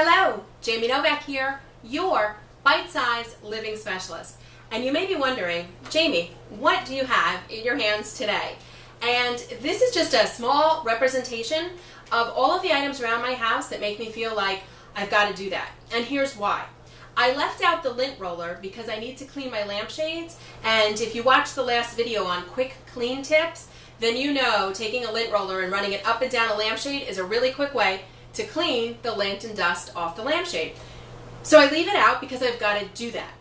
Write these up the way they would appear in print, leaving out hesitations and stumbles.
Hello, Jamie Novak here, your bite-sized living specialist. And you may be wondering, Jamie, what do you have in your hands today? And this is just a small representation of all of the items around my house that make me feel like I've got to do that. And here's why. I left out the lint roller because I need to clean my lampshades, and if you watched the last video on quick clean tips, then you know taking a lint roller and running it up and down a lampshade is a really quick way to clean the lint and dust off the lampshade. So I leave it out because I've got to do that.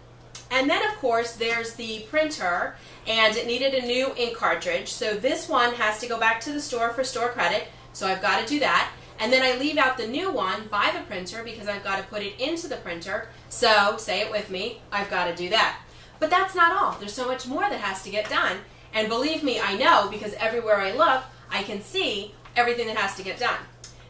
And then of course there's the printer, and it needed a new ink cartridge, so this one has to go back to the store for store credit, so I've got to do that. And then I leave out the new one by the printer because I've got to put it into the printer, so say it with me, I've got to do that. But that's not all. There's so much more that has to get done, and believe me, I know, because everywhere I look I can see everything that has to get done.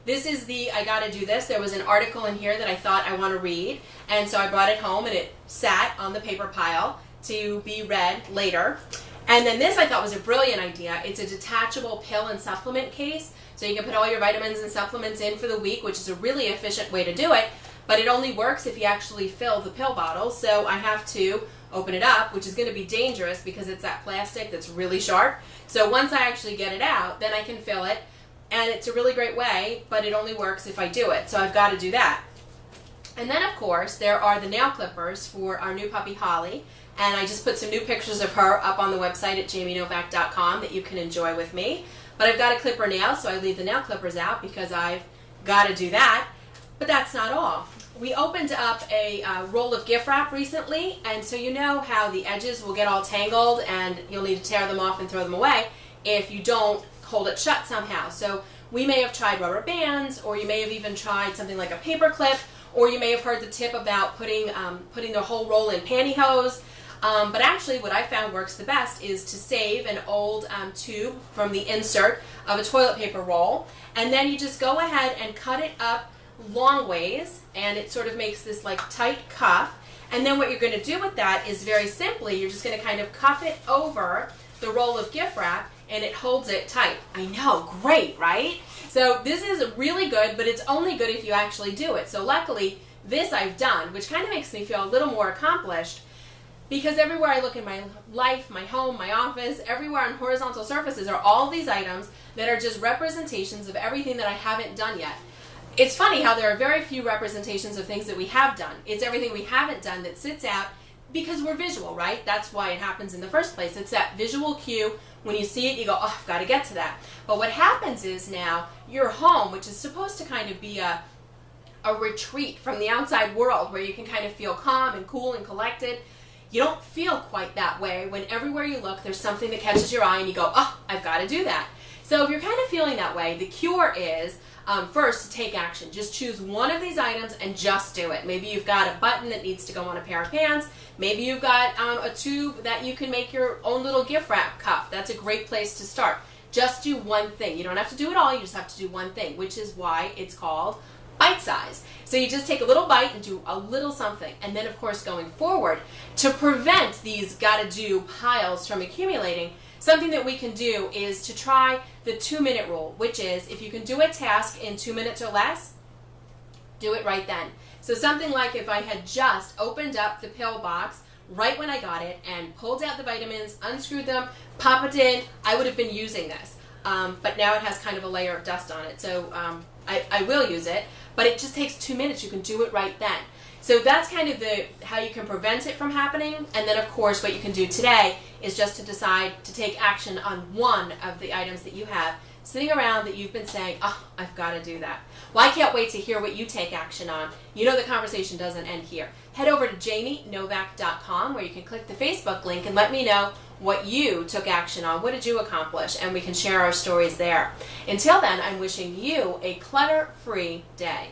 This is the I gotta do this. There was an article in here that I thought I want to read, and so I brought it home and it sat on the paper pile to be read later. And then this I thought was a brilliant idea. It's a detachable pill and supplement case, so you can put all your vitamins and supplements in for the week, which is a really efficient way to do it, but it only works if you actually fill the pill bottle, so I have to open it up, which is going to be dangerous because it's that plastic that's really sharp. So once I actually get it out, then I can fill it. And it's a really great way, but it only works if I do it, so I've got to do that. And then of course there are the nail clippers for our new puppy Holly, and I just put some new pictures of her up on the website at jamienovak.com that you can enjoy with me. But I've got to clip her nails, so I leave the nail clippers out because I've got to do that. But that's not all. We opened up a roll of gift wrap recently, and so you know how the edges will get all tangled and you'll need to tear them off and throw them away if you don't hold it shut somehow. So we may have tried rubber bands, or you may have even tried something like a paper clip, or you may have heard the tip about putting the whole roll in pantyhose. But actually what I found works the best is to save an old tube from the insert of a toilet paper roll, and then you just go ahead and cut it up long ways, and it sort of makes this like tight cuff. And then what you're going to do with that is very simply, you're just going to kind of cuff it over the roll of gift wrap, and it holds it tight. I know, great, right? So this is really good, but it's only good if you actually do it. So luckily, this I've done, which kind of makes me feel a little more accomplished, because everywhere I look in my life, my home, my office, everywhere on horizontal surfaces are all these items that are just representations of everything that I haven't done yet. It's funny how there are very few representations of things that we have done. It's everything we haven't done that sits out because we're visual, right? That's why it happens in the first place. It's that visual cue. When you see it, you go, oh, I've got to get to that. But what happens is now your home, which is supposed to kind of be a retreat from the outside world where you can kind of feel calm and cool and collected, you don't feel quite that way when everywhere you look there's something that catches your eye and you go, oh, I've got to do that. So if you're kind of feeling that way, the cure is first to take action. Just choose one of these items and just do it. Maybe you've got a button that needs to go on a pair of pants. Maybe you've got a tube that you can make your own little gift wrap cuff. That's a great place to start. Just do one thing. You don't have to do it all, you just have to do one thing, which is why it's called bite size. So you just take a little bite and do a little something. And then of course going forward, to prevent these gotta do piles from accumulating, something that we can do is to try the 2-minute rule, which is if you can do a task in 2 minutes or less, do it right then. So something like if I had just opened up the pill box right when I got it and pulled out the vitamins, unscrewed them, pop it in, I would have been using this. But now it has kind of a layer of dust on it, so I will use it, but it just takes 2 minutes. You can do it right then. So that's kind of how you can prevent it from happening. And then of course what you can do today is just to decide to take action on one of the items that you have sitting around that you've been saying, oh, I've got to do that. Well, I can't wait to hear what you take action on. You know the conversation doesn't end here. Head over to jamienovak.com where you can click the Facebook link and let me know what you took action on. What did you accomplish? And we can share our stories there. Until then, I'm wishing you a clutter-free day.